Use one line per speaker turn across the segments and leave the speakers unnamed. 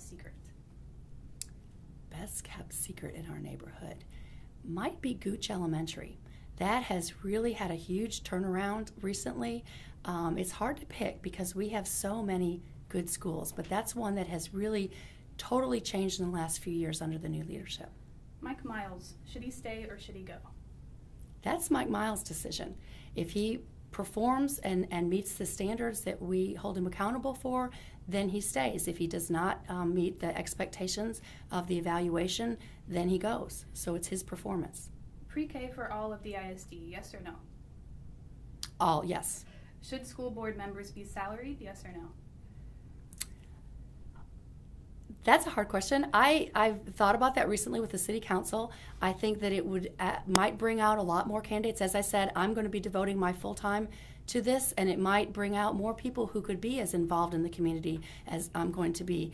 secret?
Best kept secret in our neighborhood might be Gooch Elementary. That has really had a huge turnaround recently. It's hard to pick because we have so many good schools, but that's one that has really totally changed in the last few years under the new leadership.
Mike Miles, should he stay or should he go?
That's Mike Miles' decision. If he performs and meets the standards that we hold him accountable for, then he stays. If he does not meet the expectations of the evaluation, then he goes. So it's his performance.
Pre-K for all of the ISD, yes or no?
All, yes.
Should school board members be salaried, yes or no?
That's a hard question. I've thought about that recently with the city council. I think that it might bring out a lot more candidates. As I said, I'm going to be devoting my full time to this, and it might bring out more people who could be as involved in the community as I'm going to be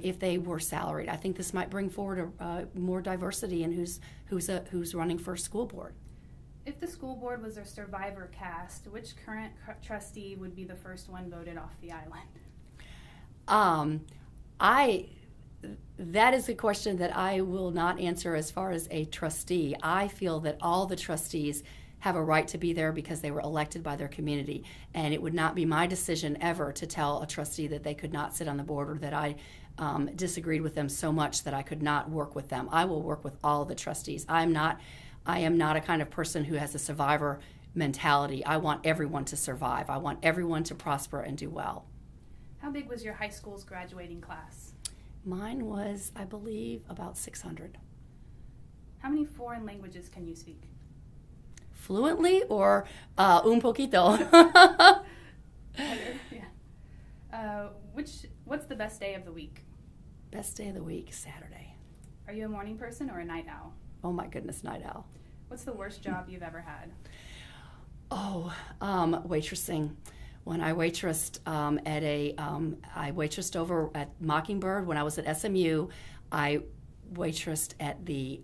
if they were salaried. I think this might bring forward more diversity in who's running for school board.
If the school board was a survivor cast, which current trustee would be the first one voted off the island?
That is a question that I will not answer as far as a trustee. I feel that all the trustees have a right to be there because they were elected by their community, and it would not be my decision ever to tell a trustee that they could not sit on the board or that I disagreed with them so much that I could not work with them. I will work with all the trustees. I am not a kind of person who has a survivor mentality. I want everyone to survive. I want everyone to prosper and do well.
How big was your high school's graduating class?
Mine was, I believe, about 600.
How many foreign languages can you speak?
Fluently or un poquito?
Yeah. What's the best day of the week?
Best day of the week, Saturday.
Are you a morning person or a night owl?
Oh my goodness, night owl.
What's the worst job you've ever had?
Waitressing. When I waitressed I waitressed over at Mockingbird. When I was at SMU, I waitressed at it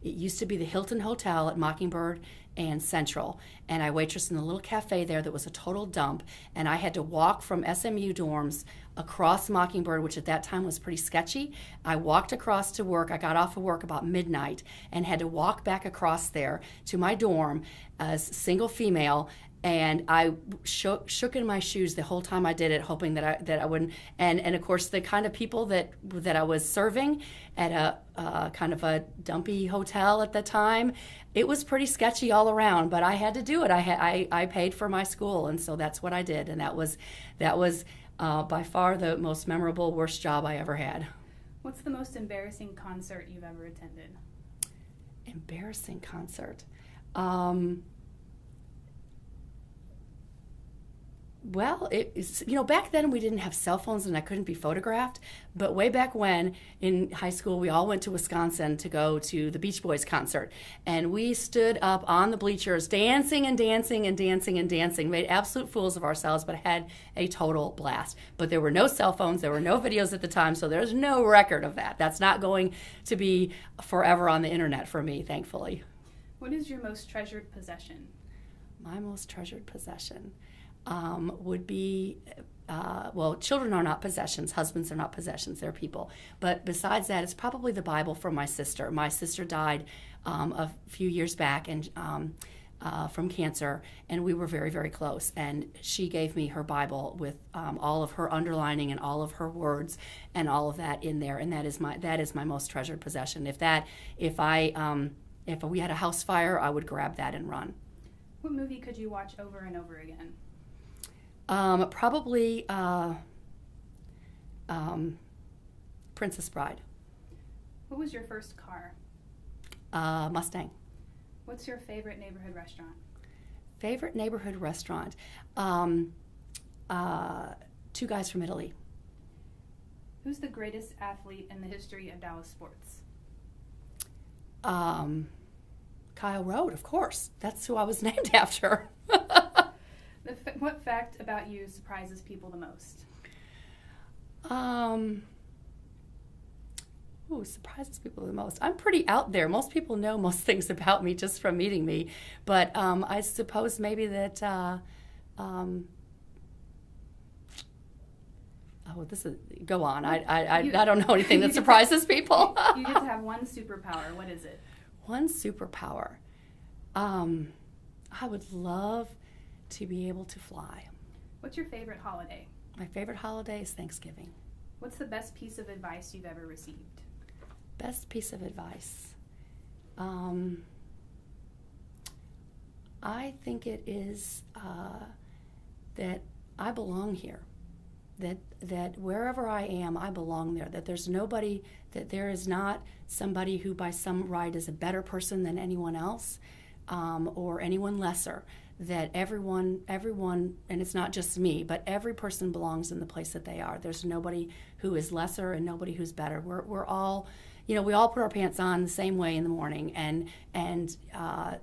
used to be the Hilton Hotel at Mockingbird and Central, and I waitressed in the little cafe there that was a total dump, and I had to walk from SMU dorms across Mockingbird, which at that time was pretty sketchy. I walked across to work. I got off of work about midnight and had to walk back across there to my dorm as single female, and I shook in my shoes the whole time I did it, hoping that I wouldn't. And of course, the kind of people that I was serving at a kind of a dumpy hotel at the time, it was pretty sketchy all around. But I had to do it. I paid for my school, and so that's what I did. And that was by far the most memorable, worst job I ever had.
What's the most embarrassing concert you've ever attended?
Embarrassing concert. Well, back then we didn't have cell phones and I couldn't be photographed. But way back when in high school, we all went to Wisconsin to go to the Beach Boys concert. And we stood up on the bleachers dancing and dancing and dancing and dancing, made absolute fools of ourselves, but had a total blast. But there were no cell phones, there were no videos at the time, so there's no record of that. That's not going to be forever on the internet for me, thankfully.
What is your most treasured possession?
My most treasured possession would be, children are not possessions, husbands are not possessions, they're people. But besides that, it's probably the Bible from my sister. My sister died a few years back and from cancer, and we were very, very close. And she gave me her Bible with all of her underlining and all of her words and all of that in there. And that is my most treasured possession. If we had a house fire, I would grab that and run.
What movie could you watch over and over again?
Probably Princess Bride.
What was your first car?
Mustang.
What's your favorite neighborhood restaurant?
Favorite neighborhood restaurant? Two Guys from Italy.
Who's the greatest athlete in the history of Dallas sports?
Kyle Road, of course. That's who I was named after.
What fact about you surprises people the most?
Surprises people the most. I'm pretty out there. Most people know most things about me just from meeting me. But I suppose maybe that Oh, this is, go on. I don't know anything that surprises people.
You get to have one superpower. What is it?
One superpower. I would love to be able to fly.
What's your favorite holiday?
My favorite holiday is Thanksgiving.
What's the best piece of advice you've ever received?
Best piece of advice. I think it is that I belong here. That wherever I am, I belong there. That there's nobody, that there is not somebody who by some right is a better person than anyone else, or anyone lesser. That everyone, and it's not just me, but every person belongs in the place that they are. There's nobody who is lesser and nobody who's better. We're all, we all put our pants on the same way in the morning, and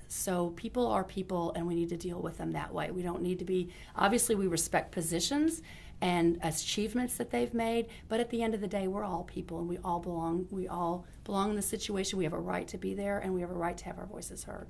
so people are people, and we need to deal with them that way. We don't need to be, obviously we respect positions and achievements that they've made, but at the end of the day, we're all people, and we all belong in the situation. We have a right to be there, and we have a right to have our voices heard.